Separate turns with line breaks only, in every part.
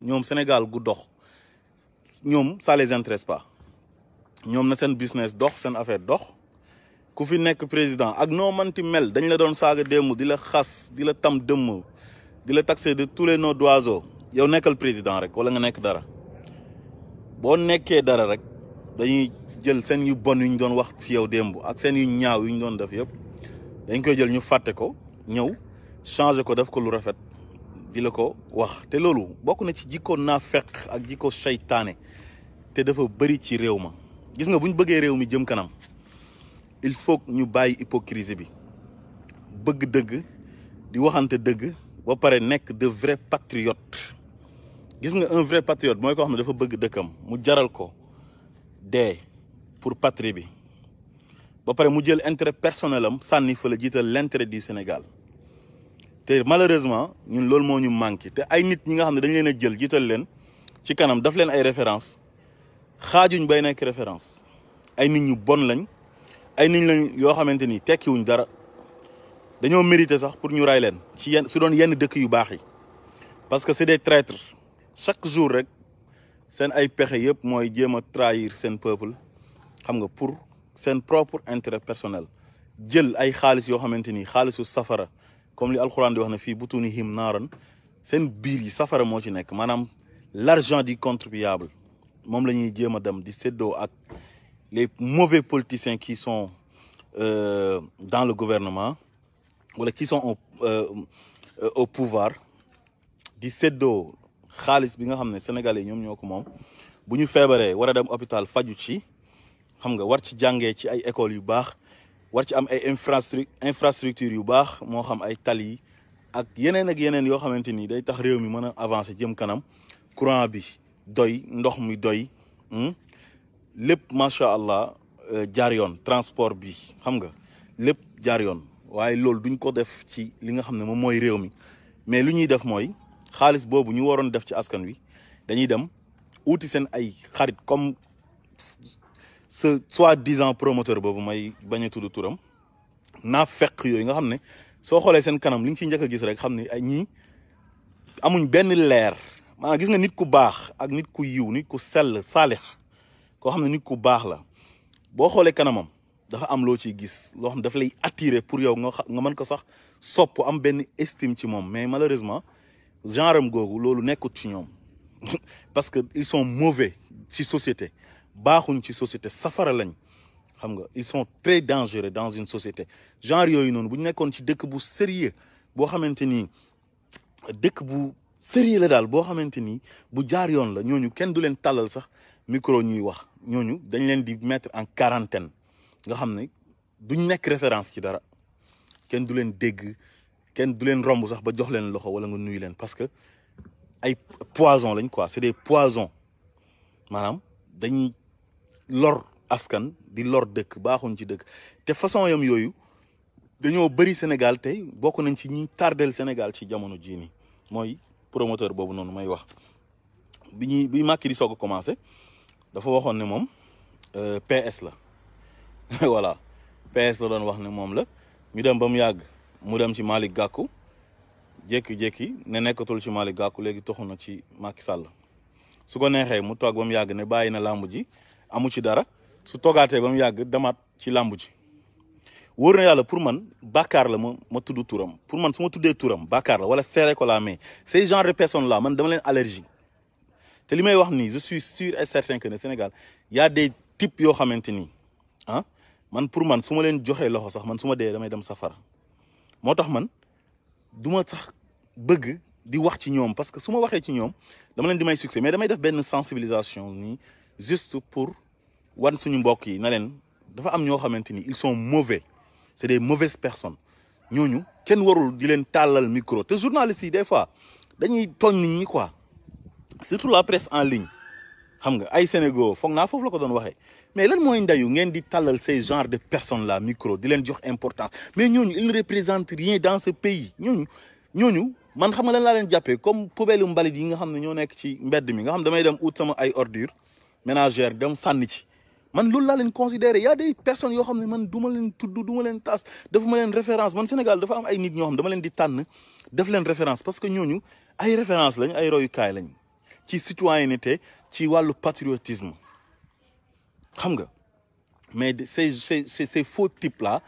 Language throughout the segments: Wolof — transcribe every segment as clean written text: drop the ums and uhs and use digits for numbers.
ñoom Sénégal gu dox ñoom ça les intéresse pas ñoom na seen business dox seen affaire dox ku fi nekk président ak noo manti mel dañ la doon saaga démb di la xas di la tam dëmm di la taxer de tous les noms d'oiseaux yow nekkal président rek wala nga nekk dara boo nekkee dara rek dañuy jël seen yu bon yu ñu doon wax ci yow démb ak seen yu ñaaw yu ñu doon def yëpp dañ koy jël ñu fàtte ko ñëw changer ko def ko lu rafet di la ko wax te loolu bokk na ci jikko naafeq ak jikko seytaane te dafa bëri ci réew ma gis nga bu ñu bëggee réew mi jëm kanam il faut ñu bàyyi hypocrisie bi bëgg dëgg di waxante dëgg ba pare nekk de vrai patriote gis nga un vrai patriote mooy koo xam ne dafa bëgg dëkkam mu jaral ko dee pour patrie bi ba pare mu jël intérêt personnel am sànni fa la jiital l'intérêt du Sénégal te malheureusement ñun loolu moo ñu manqué te ay nit ñi nga xam ne dañ leen a jël jiital leen ci kanam daf leen ay référence xaajuñ bay nekk référence ay nit ñu bon lañ ay nit lañ yoo xamante ni tekkiwuñ dara dañoo mérité sax pour ñu ray leen ci yenn su doon yenn dëkk yu baax yi parce que c'est des traîtres chaque jour rek seen ay pexe yëpp mooy jéem a trahir seen peuple xam nga pour seen propre intérêt personnel jël ay xaalis yoo xamante ni xaalisu safara comme li alxuraan di wax ne fii butunihim naaran seen biir yi safara moo ci nekk maanaam l'argent du contribuable moom la ñuy jéem a dem di séddoo ak les mauvais politiciens qui sont dans le gouvernement wala qui sont au pouvoir di séddoo xaalis bi nga xam ne sénégalais yi ñoom ñoo ko moom bu ñu feebaree war a dem hôpital faju ci xam nga war ci jàngee ci ay écoles yu baax war ci am ay infrastructure yu baax moo xam ay tali ak yeneen yoo xamante ni day tax réew mi mën a avancer jëm kanam courant bi doy ndox mi doy lépp macha allah jaar yoon transport bi xam nga lépp jaar yoon waaye loolu duñ ko def ci li nga xam ne moom mooy réew mi mais lu ñuy def mooy xaalis boobu ñu waroon def ci askan wi dañuy dem uuti seen ay xarit comme ce soi-disant promoteur boobu may bañ a tudd turam naa fekk yooyu nga xam ne soo xoolee seen kanam li nga ciy njëkk a gis rek xam ne ay ñii amuñ benn leer maanaam gis nga nit ku baax ak nit ku yiw nit ku sell saalix koo xam ne nit ku baax la boo xoolee kanamam dafa am loo ciy gis loo xam ne dafa lay attirer pour yow nga mën ko sax sopp am benn estime ci moom mais malheureusement genre am googu loolu nekkut ci ñoom parce que ils sont mauvais ci société baaxuñ ci société safara lañ xam nga ils sont très dangereux dans une société genre yooyu noonu bu ñu nekkoon ci dëkk bu sérieux boo xamante ni dëkk bu sérieux la daal boo xamante ni bu jaar yoon la ñooñu kenn du leen tàllal sax micro ñuy wax ñooñu dañ leen di mettre en quarantaine nga xam ne duñ nekk référence ci dara kenn du leen dégg kenn du leen romb sax ba jox leen loxo wala nga nuyu leen parce que ay poison lañ quoi c'est des poisons maanaam dañuy lor askan di lor dëkk baaxuñ ci dëkk te façon yam yooyu dañoo bëri Sénégal tey bokk nañ ci ñi tardel Sénégal ci jamono jii nii mooy promoteur boobu noonu may wax bi Macky di soog a commencé dafa waxoon ne moom PS la voilà PS la doon wax ne moom la ñu dem ba mu yàgg mu dem ci Malick Gakou jékki-jékki ne nekkatul ci Malick Gakou léegi toxu na ci Macky Sall su ko neexee mu toog ba mu yàgg ne bàyyi na làmb ji amu ci dara su toogaatee ba mu yàgg demaat ci làmb ji wóor na yàlla pour man bàkkaar la ma tudd turam pour man su ma tuddee turam bàkkaar la wala serré ko la mais ces genre de personnes là man dama leen allergie te li may wax nii je suis sûr et certain que ne Sénégal y a des types yoo xamante ni man pour man su ma leen joxee loxo sax man su ma dee damay dem safara moo tax man du ma sax bëgg di wax ci ñoom parce que su ma waxee ci ñoom dama leen di may succès mais damay def benn sensibilisation nii juste pour wan suñu mbokk yi na leen dafa am ñoo xamante ni ils sont mauvais c'est des mauvaises personnes ñooñu kenn warul di leen tàllal micro te journalistes yi des fois dañuy tooñ nit ñi quoi surtout la presse en ligne xam nga ay Sénégal foog naa foofu la ko doon waxee mais lan mooy ndayu ngeen di tàllal ces genre de personnes là micro di leen jox importance mais ñooñu ils ne représentent rien dans ce pays ñooñu man xam nga lan laa leen jàppee comme poubelle mbalit yi nga xam ne ñoo nekk ci mbedd mi nga xam damay dem ut sama ay ordures ménagères dem sànni ci man loolu laa leen considéré y a des personnes yoo xam ne man du ma leen tudd du ma leen tas dafa ma leen référence man Sénégal dafa am ay nit ñoo xam dama leen di tànn def leen référence parce que ñooñu ay référence lañ ay royukaay lañ ci citoyenneté ci wàllu patriotisme xam nga mais ces faux types là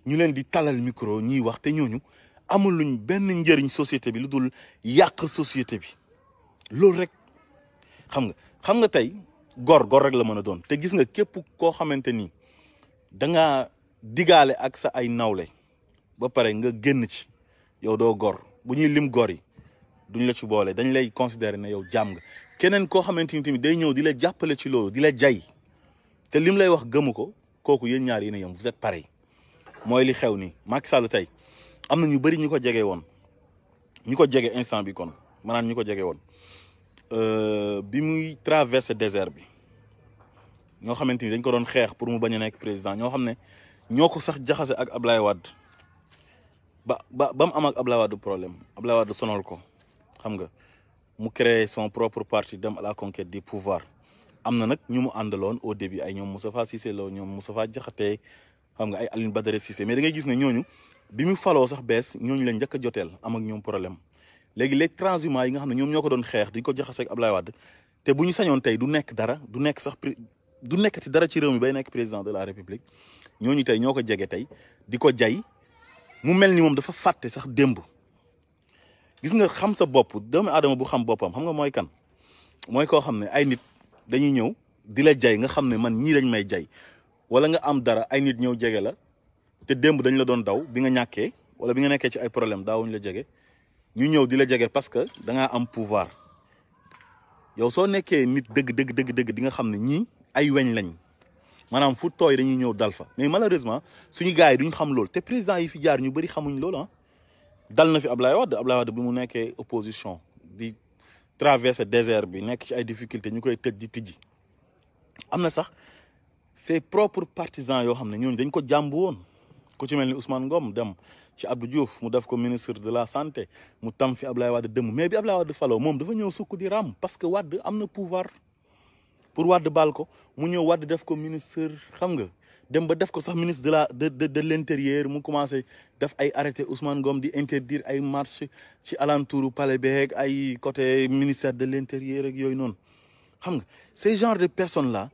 ñu leen di talal micro ñuy wax te ñooñu amul luñ benn njëriñ société bi lu dul yàq société bi loolu rek xam nga tey gor rek la mën a doon te gis nga képp koo xamante ni da nga digaale ak sa ay nawle ba pare nga génn ci yow doo gor bu ñuy lim gor yi duñ la ci boole dañ lay considérer ne yow jaam nga keneen koo xamante ni tamit day ñëw di la jàppale ci loolu di la jay te lim lay wax gëmu ko kooku yéen ñaar yéen a yem vous êtes pareil mooy li xew nii Macky Sall tey am na ñu bëri ñu ko jege woon ñu ko jege instant bi kon maanaam ñu ko jege woon bi muy traversé désert bi ñoo xamante ni dañ ko doon xeex pour mu bañ a nekk président ñoo xam ne ñoo ko sax jaxase ak Ablaye Wade ba mu am ak Ablaye Wade problème Ablaye Wade sonal ko xam nga mu créé son propre parti dem à la conquête du pouvoir am na nag ñu mu àndaloon au début ay ñoom Moustapha Cissé Lo ñoom Moustapha Diakhaté xam nga ay Alioune Badara Cissé mais da ngay gis ne ñooñu bi mu faloo sax bees ñooñu lañ njëkk a joteel am ak ñoom problème léegi les transhumants yi nga xam ne ñoom ñoo ko doon xeex di ko jaxase ak Ablaye Wade te bu ñu sañoon tey du nekk dara du nekk sax du nekkati dara ci réew mi bay nekk président de la république ñooñu tey ñoo ko jege tey di ko jay mu mel ni moom dafa fàtte sax démb gis nga xam sa bopp doomu aadama bu xam boppam xam nga mooy kan mooy koo xam ne ay nit dañuy ñëw di la jay nga xam ne man ñii dañ may jay wala nga am dara ay nit ñëw jege la te démb dañ la doon daw bi nga ñàkkee wala bi nga nekkee ci ay problème daawuñ la jege ñu ñëw di la jege parce que da ngaa am pouvoir yow soo nekkee nit dëgg di nga xam ne ñii ay weñ lañ maanaam fu tooy dañuy ñëw dal fa mais malheureusement suñu gars yi duñ xam loolu te président yi fi jaar ñu bëri xamuñ loolu ah dal na fi Ablaye Wade bi mu nekkee opposition di traverser désert bi nekk ci ay difficultés ñu koy tëj di tijji am na sax ses propres partisans yoo xam ne ñooñu dañ ko jàmb woon ku ci mel ni Ousmane Ngom dem ci Abdou Diouf mu def ko ministre de la santé mu tam fi Ablaye Wade dëmm mais bi Ablaye Wade faloo moom dafa ñëw sukk di ram parce que Wade am na pouvoir pour Wade baal ko mu ñëw Wade def ko ministre xam nga dem ba def ko sax ministre de l'intérieur mu commencé def ay arrêté Ousmane Ngom di interdire ay marche ci alentouru palais beeg ay côté ministère de l'intérieur ak yooyu noonu xam nga ces genres de personnes là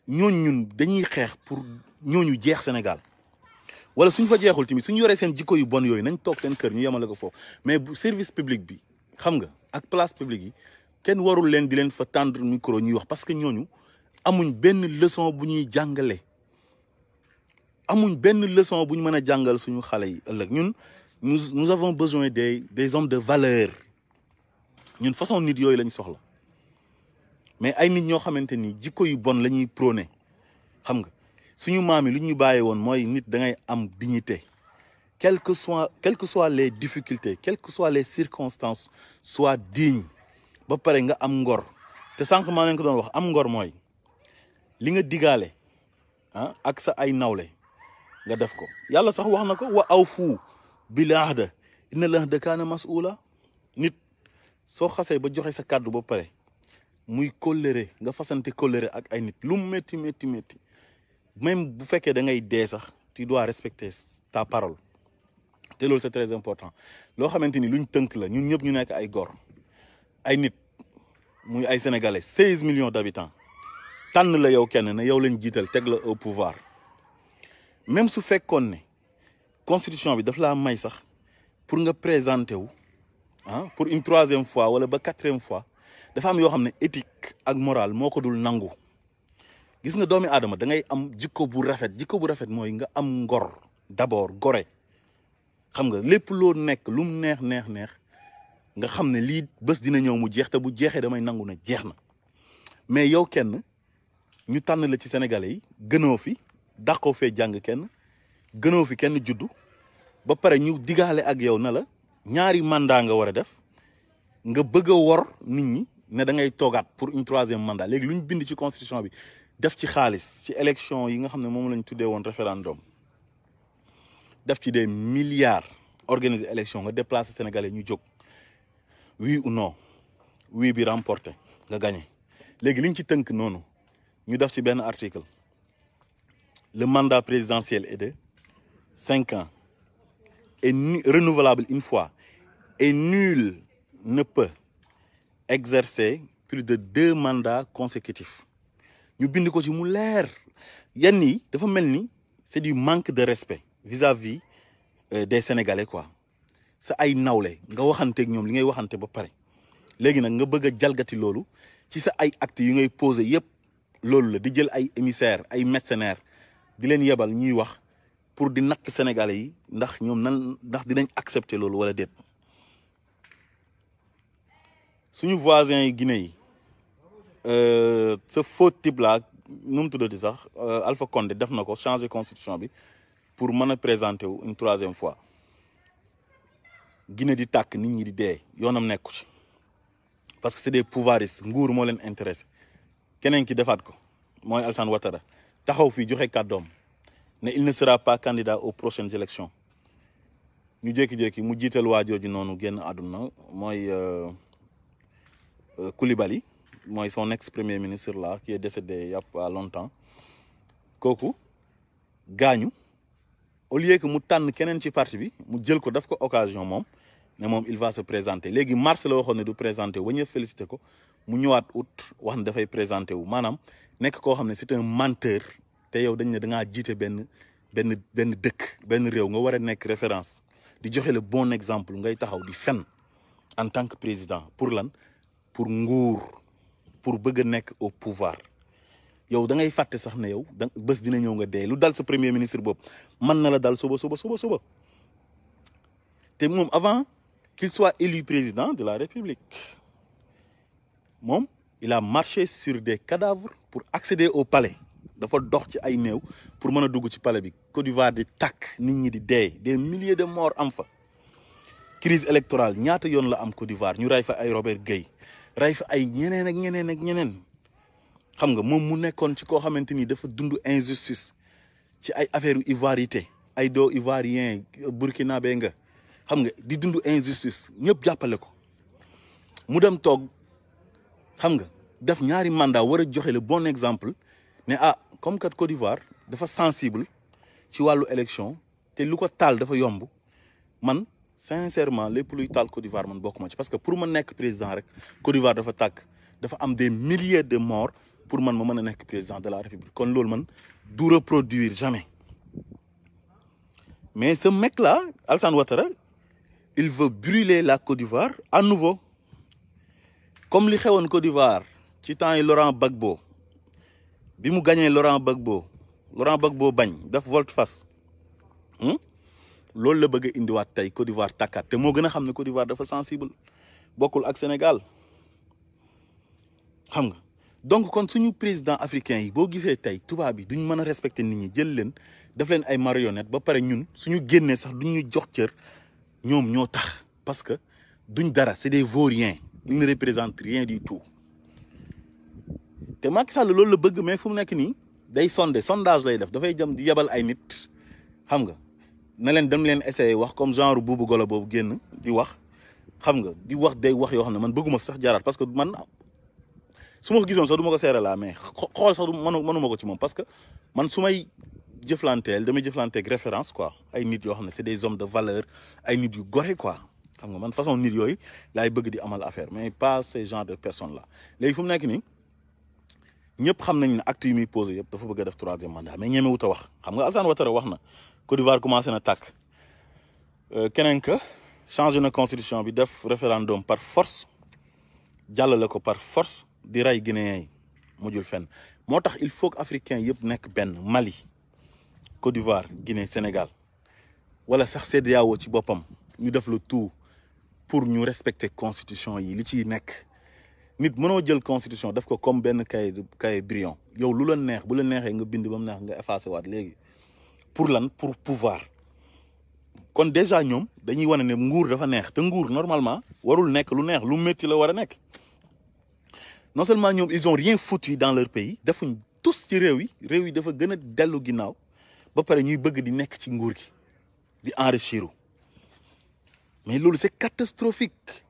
ñooñu ñun dañuy xeex pour ñooñu jeex Sénégal wala suñ fa jeexul tamit suñu yoree seen jikko yu bon yooyu nañ toog seen kër ñu yemale ko foofu mais bu service public bi xam nga ak place publique yi kenn warul leen di leen fa tendre micro ñuy wax parce que ñooñu amuñ benn leçon bu ñuy jàngale amuñ benn leçon bu ñu mën a jàngal suñu xale yi ëllëg ñun nous avons besoin des hommes de valeur ñun façon nit yooyu lañ soxla mais ay nit ñoo xamante ni jikko yu bon la ñuy prôné xam nga suñu maam yi lu ñu bàyyee woon mooy nit da ngay am dignité quelles que soient les difficultés quelles que soient les circonstances sois digne ba pare nga am ngor te sànq maa leen ko doon wax am ngor mooy li nga digaale ah ak sa ay nawle nga def ko yàlla sax wax na ko wa awfu bil ahda inna al ahda kaana mas'uula nit soo xasee ba joxe sa kàddu ba pare muy kóllëre nga fasante kóllëre ak ay nit lu métti même bu fekkee da ngay dee sax tu dois respecter ta parole te loolu c'est très important loo xamante ni luñ tënk la ñun ñëpp ñu nekk ay góor ay nit muy ay sénégalais 16 millions d'habitants tànn la yow kenn ne yow lañ jiital teg la au pouvoir même su fekkoon ne constitution bi daf laa may sax pour nga présenter wu ah pour une 3e fois wala ba 4e fois dafa am yoo xam ne éthique ak morale moo ko dul nangu gis nga doomi aadama da ngay am jikko bu rafet mooy nga am ngor d'abord gore xam nga lépp loo nekk lu mu neex nga xam ne lii bés dina ñëw mu jeex te bu jeexee damay nangu na jeex na mais yow kenn ñu tànn la ci sénégalais yi gënoo fi dàqoo fee jàng kenn gënoo fi kenn juddu ba pare ñu digaale ak yow na la ñaari mandat nga war a def nga bëgg a wor nit ñi ne da ngay toogaat pour une 3e mandat léegi lu ñu bind ci constitution bi def ci xaalis ci élection yi nga xam ne moom lañ tuddee woon référendum def ci des milliards organiser élection nga déplacer sénégalais ñu jóg oui ou non oui bi remporté nga gagné léegi liñ ci tënk noonu ñu def ci benn article le mandat présidentiel est de 5 ans et renouvelable une fois et nul ne peut exercer plus de 2 mandats consécutifs ñu bind ko ci mu leer yenn yi dafa mel ni c'est du manque de respect vis-à-vis des Sénégalais quoi sa ay nawle nga waxanteeg ñoom li ngay waxante ba pare léegi nag nga bëgg a jalgati loolu ci sa ay actes yu ngay posé yépp loolu la di jël ay émissaires ay mercenaires di leen yebal ñuy wax pour di natt Sénégalais yi ndax ñoom ndax dinañ accepter loolu wala déet suñu voisins yi Guinée yi ce faux type là nu mu tuddati sax Alpha Condé def na ko changer constitution bi pour mën a présenter wu une 3e fois Guinée di tàkk nit ñi di dee yoonam nekku ci parce que c'est des pouvoiristes nguur moo leen intéressé keneen ki defaat ko mooy Alassane Ouattara taxaw fii joxe kàddoom ne il ne sera pas candidat aux prochaines élections ñu jékki-jékki mu jiital waa jooju noonu génn àdduna mooy Koulibaly mooy son ex-premier ministre là qui est décédé il y a pas longtemps kooku gaañu au lieu que mu tànn keneen ci parti bi mu jël ko daf ko occasion moom ne moom il va se présenter léegi mars la waxoon ne du présenter wu ba ñëpp félicité ko mu ñëwaat août wax ne dafay présenter wu maanaam nekk koo xam ne c'est un menteur te yow dañ ne da ngaa jiite benn dëkk benn réew nga war a nekk référence di joxe le bon exemple ngay taxaw di fen en tant que président pour lan pour nguur pour bëgg a nekk au pouvoir yow da ngay fàtte sax ne yow da bés dina ñëw nga dee lu dal sa premier ministre boobu mën na la dal suba te moom avant qu'il soit élu président de la République moom il a marché sur des cadavres pour accéder au palais dafa dox ci ay néew pour mën a dugg ci palais bi Côte d'Ivoire di tàkk nit ñi di dee des milliers de morts am fa crise électorale ñaata yoon la am Côte d'Ivoire ñu ray fa ay Robert Gueye ray fa ay ñeneen ak ñeneen xam nga moom mu nekkoon ci koo xamante ni dafa dund injustice ci ay affaire yu ivoirité ay doo ivoirien burkinabé nga xam nga di dund injustice ñëpp jàppale ko mu dem toog xam nga def ñaari mandat war a joxe le bon exemple ne comme kat Côte d'Ivoire dafa sensible ci wàllu élection te lu ko taal dafa yomb man sincèrement lépp luy taal Côte d'Ivoire man bokkuma ci parce que pour ma nekk président rek Côte d'Ivoire dafa tàkk dafa am des milliers de morts pour man ma mën a nekk président de la République kon loolu man du reproduire jamais mais ce mec là Alassane Ouattara il veut brûler la Côte d'Ivoire à nouveau comme li xewoon Côte d'Ivoire ci temps yi Laurent Gbagbo bi mu gagné Laurent Gbagbo bañ daf volte-face loolu la bëgg a indiwaat tey Côte d'Ivoire tàkkaat te moo gën a xam ne Côte d'Ivoire dafa sensible bokkul ak Sénégal xam nga donc kon suñu président africain yi boo gisee tey tubaab bi duñ mën a respecter nit ñi jël leen daf leen ay marionnette ba pare ñun suñu génnee sax duñ ñu jox cër ñoom ñoo tax parce que duñ dara c'est des vauriens ils ne représentent rien du tout te Macky Sall loolu la bëgg mais fu mu nekk nii day sondage lay def dafay jëm di yebal ay nit xam nga na leen dem leen essayer wax comme genre buubu golo boobu génn di wax xam nga di wax day wax yoo xam ne man bëgguma sax jaaraat parce que man su ma ko gisoon sax du ma ko seere laa mais xool sax mënuma ko ci moom parce que man su may jëflanteel damay jëflanteeg référence quoi ay nit yoo xam ne c'est des hommes de valeur ay nit yu gore quoi xam nga man façon nit yooyu laay bëgg di amal affaire mais pas ces genre de personnes là léegi fu mu nekk nii ñëpp xam nañ ne actes yi muy posé yëpp dafa bëgg a def 3e mandat mais ñemewut a wax xam nga Alassane Ouattara wax na Côte d'Ivoire commencé na tàkk keneen que changé na constitution bi def référendum par force jàllale ko par force di rey guinéens yi mujjul fenn moo tax il faut que africain yëpp nekk benn Mali Côte d'Ivoire Guinée Sénégal wala sax CEDEAO ci boppam ñu def le tout pour ñu respecter constitution yi li ciy nekk nit mënoo jël constitution def ko comme benn cahier brillant yow lu la neex bu la neexee nga bind ba mu neex nga effacé waat léegi pour lan pour pouvoir kon déjà ñoom dañuy wane ne nguur dafa neex te nguur normalement warul nekk lu neex lu métti la war a nekk non seulement ñoom ils ont rien foutu dans leur pays defuñ tous ci réew yi dafa gën a dellu ginnaaw ba pare ñuy bëgg di nekk ci nguur gi di enrichir mais loolu c'est catastrophique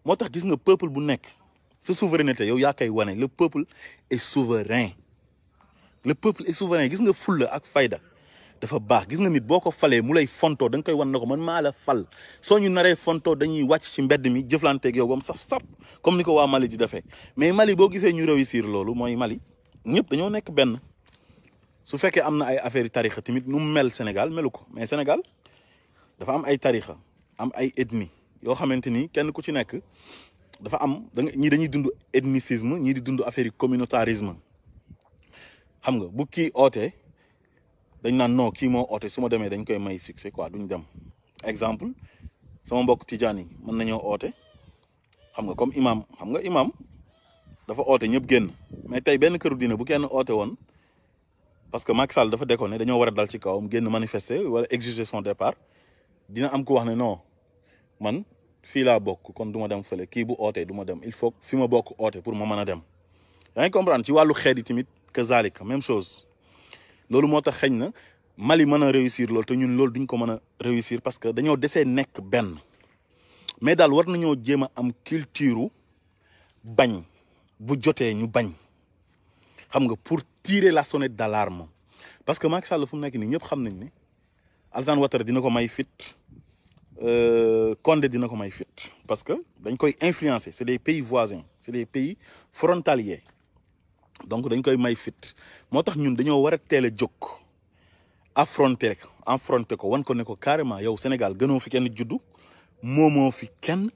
moo tax gis nga peuple bu nekk sa souveraineté yow yaa koy wane le peuple est souverain gis nga fulla ak fayda dafa baax. Gis nga nit boo ko falee mu lay fontoo da nga koy wan na ko man maa la fal soo ñu naree fontoo dañuy wàcc ci mbedd mi jëflanteeg yow ba mu saf-saf comme ni ko waa Mali di defee. Mais Mali boo gisee ñu réussir loolu mooy Mali ñëpp dañoo nekk benn. su fekkee am na ay affaire tarixa tamit nu mu mel Sénégal melu ko mais Sénégal dafa am ay tarixa am ay ethnie yoo xamante ni kenn ku ci nekk dafa am ñii dañuy dund ethnicisme ñii di dund affaire yi communautarisme. xam nga bu kii ootee dañ naan non kii moo oote su ma demee dañ koy may succès quoi duñ dem. Exemple sama mbokk tijaan yi mën nañoo oote xam nga comme imam xam nga imam dafa oote ñëpp génn mais tey benn këru diine bu kenn oote woon parce que Macky Sall dafa déconné dañoo war a dal ci kawam génn manifester wala exiger son départ dina am ku wax ne non man fii laa bokk kon du ma dem fële kii bu ootee du ma dem il faut fi ma bokk oote pour ma mën a dem. yaa ngi comprendre ci wàllu xeet yi tamit kazalika même chose loolu moo tax xëy na Mali mën a réussir loolu te ñun loolu duñ ko mën a réussir parce que dañoo desee nekk benn mais daal war nañoo jéem a am culture bañ bu jotee ñu bañ xam nga pour tirer la sonnette d'alarme parce que Macky Sall fu mu nekk nii ñëpp xam nañ ne Alassane Ouattara dina ko may fit Condé dina ko may fit parce que dañ koy influencer c'est des pays voisins c'est des pays frontaliers donc dañ koy may fit moo tax ñun dañoo war a teel a jóg affronter ko wan ko ne ko carrément yow Sénégal gënoo fi kenn juddu moomoo fi kenn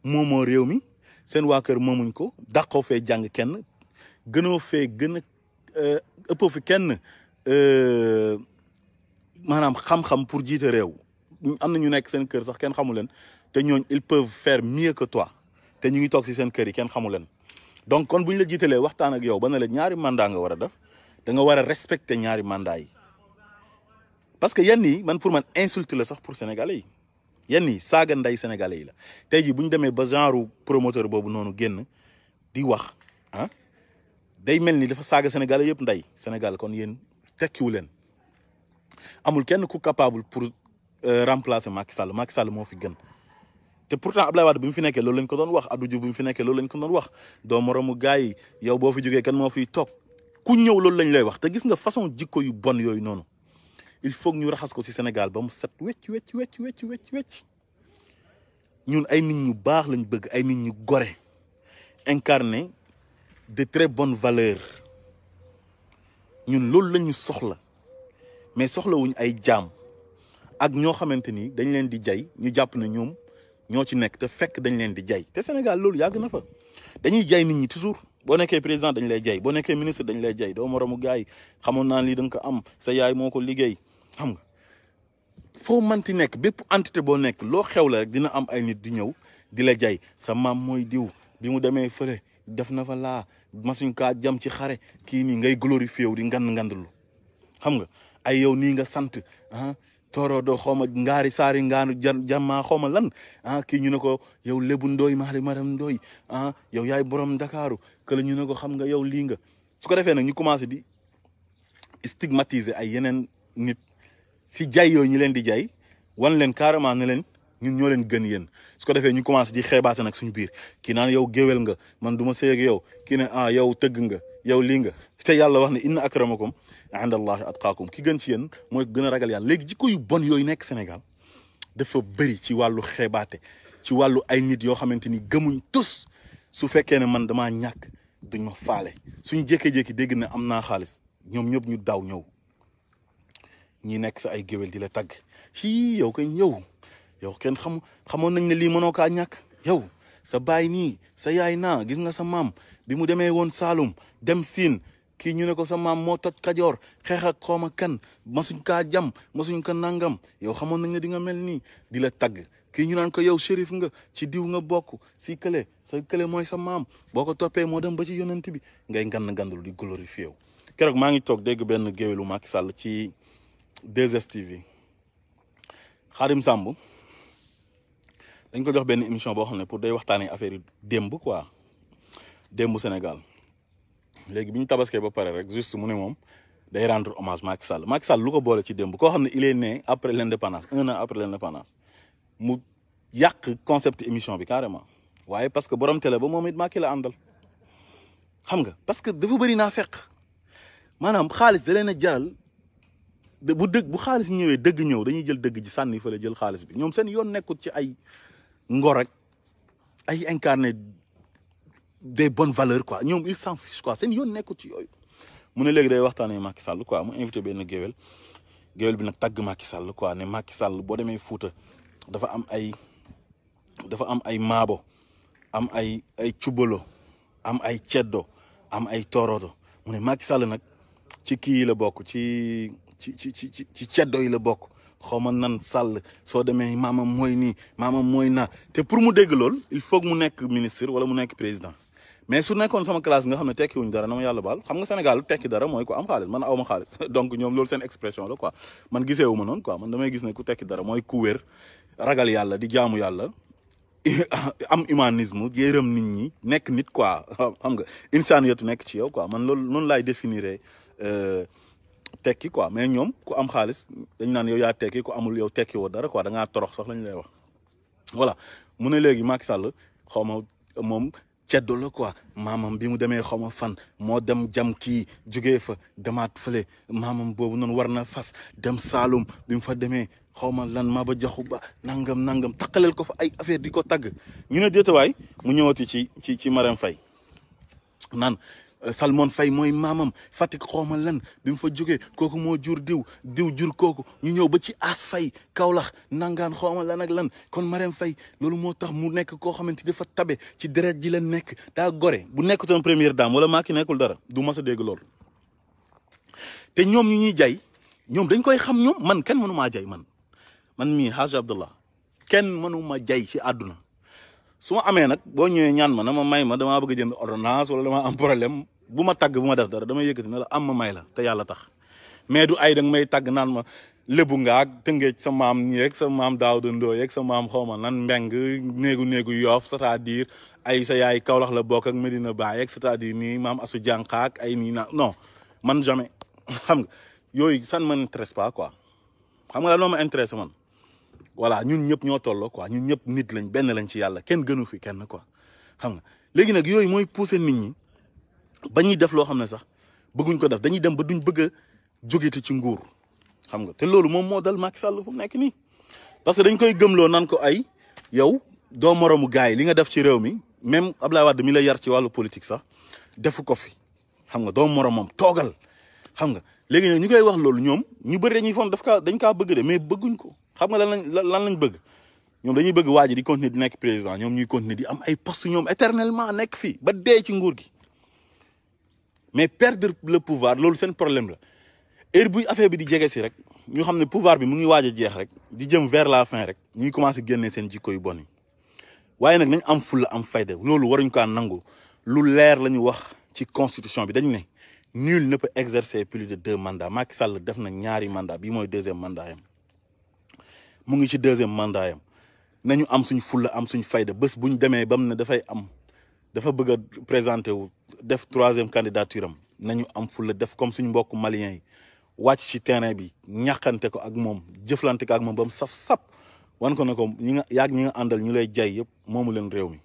moomoo réew mi seen waa kër moomuñ ko dàqoo fee jàng kenn gënoo fee gën a ëppoo fi kenn maanaam xam-xam pour jiite réew. am na ñu nekk seen kër sax kenn xamu leen te ñooñ ils peuvent faire mieux que toi te ñu ngi toog ci seen kër yi kenn xamu leen donc kon bu ñu la jiitalee waxtaan ak yow ba ne la ñaari mandat nga war a def da nga war a respecter ñaari mandat yi parce que yenn yi man pour man insulte la sax pour sénégalais yi yenn yi saaga nday sénégalais yi la tey jii bu ñu demee ba genre promoteur boobu noonu génn di wax ah day mel ni dafa saaga sénégalais yëpp nday Sénégal kon yéen tekkiwu leen amul kenn ku capable pour remplacer Macky Sall moo fi gën te pourtant Abdoulaye Wade bi mu fi nekkee loolu lañ ko doon wax Abdou Diouf bi mu fi nekkee loolu lañ ko doon wax doo moromu gars yi yow boo fi jógee kan moo fiy toog ku ñëw loolu lañ lay wax te gis nga façon jikko yu bon yooyu noonu il faut que ñu raxas ko ci Sénégal ba mu set wecc ñun ay nit ñu baax lañ bëgg ay nit ñu gore incarné de très bonnes valeurs ñun loolu lañu soxla mais soxlawuñ ay jaam ak ñoo xamante ni dañ leen di jay ñu jàpp ne ñoom ñoo ci nekk te fekk dañ leen di jay te Sénégal loolu yàgg na fa dañuy jay nit ñi toujours boo nekkee président dañ lay jay boo nekkee ministre dañ lay jay doo moromu gars yi xamoon naa lii da nga ko am sa yaay moo ko liggéey xam nga foo manti nekk bépp entité boo nekk loo xew la rek dina am ay nit di ñëw di la jay sa maam mooy diw bi mu demee fële def na fa laa masuñ kaa jam ci xare kii nii ngay glorifié wu di ngandlu xam nga ay yow nii nga sant ah toorodo xawma ngaari saari ngaanu jammaa xawma lan ah kii ñu ne ko yow lébu ndooy maali maram ndooy ah yow yaay borom Ndakaaru këla ñu ne ko xam nga yow lii nga su ko defee nag ñu commencé di stigmatiser ay yeneen nit si jay yooyu ñu leen di jay wan leen carrément ne leen ñun ñoo leen gën yéen su ko defee ñu commencé di xeebaase nag suñu biir kii naan yow géwél nga man du ma sëy ak yow kii ne ah yow tëgg nga yow lii nga te yàlla wax ne inna akramakum inda allahi atqaakum ki gën ci yéen mooy gën a ragal yàlla léegi jikko yu bon yooyu nekk Sénégal dafa bëri ci wàllu xeebaate ci wàllu ay nit yoo xamante ni gëmuñ tus su fekkee ne man damaa ñàkk duñ ma faale suñu jékkee-jékki dégg ne am naa xaalis ñoom ñëpp ñu daw ñëw ñi nekk sa ay géwél di la tagg ci yow kay yow kenn xamoon nañ ne lii mënoo kaa ñàkk yow sa baay nii sa yaay naa gis nga sa maam bi mu demee woon Saalum dem Siin kii ñu ne ko sa maam moo toj Kajoor xeex ak xooma kan masuñ kaa jam masuñ ko nangam yow xamoon nañ ne di nga mel nii di la tagg kii ñu naan ko yow shérif nga ci diw nga bokk si kële sa kële mooy sa maam boo ko toppee moo dem ba ci yonent bi ngay ngandlu di glorifié wu keroog maa ngi toog dégg benn géwélu Macky Sall ci 2STV Xaadim Samb dañ ko jox benn émission boo xam ne pour day waxtaanee affaire yi démb quoi démb Sénégal léegi bi ñu tabaskee ba pare rek juste mu ne moom day rendre hommage Macky Sall lu ko boole ci démb koo xam ne il est né après l'indépendance 1 an après l'indépendance mu yàq concept émission bi carrément waaye parce que borom télé ba moom it Macky la àndal xam nga parce que dafa bëri naa fekk maanaam xaalis da leen a jaral bu xaalis ñëwee dëgg ñëw dañuy jël dëgg ji sànni fa la jël xaalis bi ñoom seen yoon nekkut ci ay ngor rek ay incarné des bonnes valeurs quoi ñoom ils s'en fichent quoi seen yoon nekkut ci yooyu. mu ne léegi day waxtaanee Macky Sall quoi mu invité benn géwél bi nag tàgg Macky Sall quoi ne Macky Sall boo demee Fuuta dafa am ay maabo am ay cubalo am ay ceddo am ay torodo mu ne Macky Sall nag ci kii yi la bokk ci ceddo yi la bokk xaw ma nan Sall soo demee maamam mooy nii maamam mooy naa te pour mu dégg lool il faut que mu nekk ministre wala mu nekk président mais su nekkoon sama classe nga xam ne tekki wuñ dara na ma yàlla baal xam nga Sénégal tekki dara mooy ko am xaalis man aw ma xaalis donc ñoom loolu seen expression la quoi man giseewu ma noonu quoi man damay gis ne ku tekki dara mooy ku wér ragal yàlla di jaamu yàlla am humanisme yërëm nit ñi nekk nit quoi xam nga insaniyatu nekk ci yow quoi man loolu noonu laay définir tekki quoi mais ñoom ku am xaalis dañ naan yow yaa tekki ku amul yow tekki woo dara quoi da ngaa torox sax lañ lay wax voilà mu ne léegi Macky Sall xaw ma moom ceddo la quoi maamam bi mu demee xaw ma fan moo dem jam kii jugee fa demaat fële maamam boobu noonu war na fas dem Saalum bi mu fa demee xaw ma lan maa ba jaxu ba nangam takkaleel ko fa ay affaire di ko tagg ñu ne déetawaay mu ñëwati ci Marème Faye naan Salmon Faye mooy maamam Fatick xaw ma lan bi mu fa jógee kooku moo jur diw jur kooku ñu ñëw ba ci As Faye Kaolack nangaan xaw ma lan ak lan kon Marème Faye loolu moo tax mu nekk koo xamante dafa tabe ci deret ji la nekk daa gore bu nekkutoon première dame wala Macky nekkul dara du mas a dégg loolu te ñoom ñu ñuy jay ñoom dañ koy xam ñoom man kenn mënu maa jay man mii Hadj Abdallah kenn mënu ma jay ci àdduna su ma amee nag boo ñëwee ñaan ma na ma may ma damaa bëgg a jënd ordonnance wala damaa am problème bu ma tàgg bu ma def dara damay yëkkati ne la am ma may la te yàlla tax mais du ay danga may tàgg naan ma lébu ngaak tëngeej sa maam nii rek sa maam Daawda Ndooy rek sa maam xaw ma nan mbeng néegu yoof c'est-à-dire ay sa yaay Kaolack la bokk ak Medina Baye ak c'est-à-dire nii maam Asu Jànqaak ay nii na non man jamais xam nga yooyu ça ne m'intéresse pas quoi xam nga la noo ma intéressé man voilà ñun ñëpp ñoo tolloo quoi ñun ñëpp nit lañ benn lañ ci yàlla kenn gënu fi kenn quoi xam nga léegi nag yooyu mooy pousser nit ñi ba ñuy def loo xam ne sax bëgguñ ko def dañuy dem ba duñ bëgg a jógete ci nguur xam nga te loolu moom moo dal Macky Sall fu mu nekk nii parce que dañ koy gëmloo naan ko ay yow doo moromu gars yi li nga def ci réew mi même Abdoulaye Wade mi la yar ci wàllu politique sax defu ko fi xam nga doo moromam toogal xam nga léegi nag ñu koy wax loolu ñoom ñu bëri dañuy foon dañ kaa bëgg de mais bëgguñ ko xam nga lan lañ bëgg ñoom dañuy bëgg waa ji di continuer di nekk président ñoom ñuy continuer di am ay poste ñoom éternellement nekk fii ba dee ci nguur gi mais perdre le pouvoir loolu seen problème la heure buy affaire bi di jege si rek ñu xam ne pouvoir bi mu ngi waaj a jeex rek di jëm vers la fin rek ñuy commencé génnee seen jikko yu bon yi waaye nag nañ am fulla am fayda loolu waruñ kaa nangu lu leer la ñu wax ci constitution bi dañ ne nul ne peut exercer plus de 2 mandats Macky Sall def na 2 mandat bi mooy 2e mandat yam mu ngi ci 2e mandat yam nañu am suñ fulla am suñ fayda bés buñ demee ba mu ne dafa bëgg a présenté wu def 3e candidature am nañu am fulla def comme suñ mbokk maliens yi wàcc ci terrain bi ñàkkante ko ak moom jëflante ko ak moom ba mu saf-sap wan ko ne ko ñi nga àndal ñu lay jay yëpp moomu leen réew mi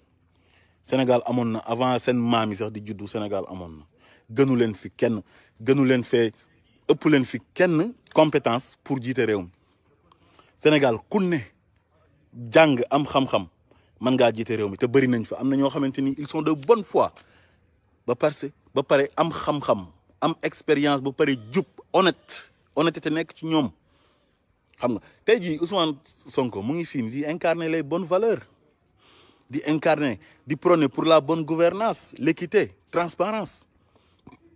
Sénégal amoon na avant seen maam yi sax di juddu Sénégal amoon na gënu leen fi kenn gënu leen fee ëpp leen fi kenn compétence pour jiite réew mi Sénégal ku ne jàng am xam-xam mën ngaa jiite réew mi te bëri nañ fa am na ñoo xamante ni ils sont de bonne foi ba pare am xam-xam am expérience ba pare jub honnêteté nekk ci ñoom xam nga tey jii Ousmane Sonko mu ngi fii di incarner les bonnes valeurs di incarner di prôner pour la bonne gouvernance l'équité transparence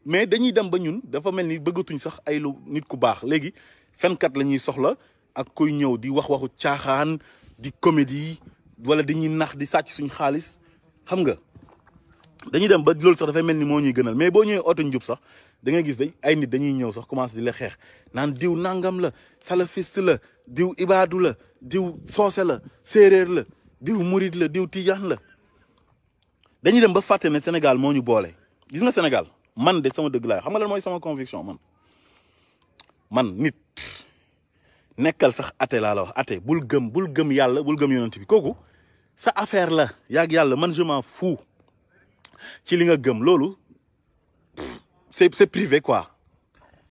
mais dañuy dem ba ñun dafa mel ni bëggatuñ sax ay lu nit ku baax léegi fenkat la ñuy soxla ak kuy ñëw di waxu caaxaan di comédie wala dañuy nax di sàcc suñ xaalis xam nga dañuy dem ba loolu sax dafay mel ni moo ñuy gënal mais boo ñëwee oto njub sax da ngay gis ay nit dañuy ñëw sax commencé di la xeex naan diw nangam la salafiste la diw ibaadu la diw soose la séeréer la diw murid la diw tijaan la dañuy dem ba fàtte ne Sénégal moo ñu boole gis nga Sénégal man de sama dëgg laay xam nga lan mooy sama conviction man nit nekkal sax athée laa la wax athée bul gëm yàlla bul gëm yonent bi kooku sa affaire la yaag yàlla man je m'en fous ci li nga gëm loolu c'est privé quoi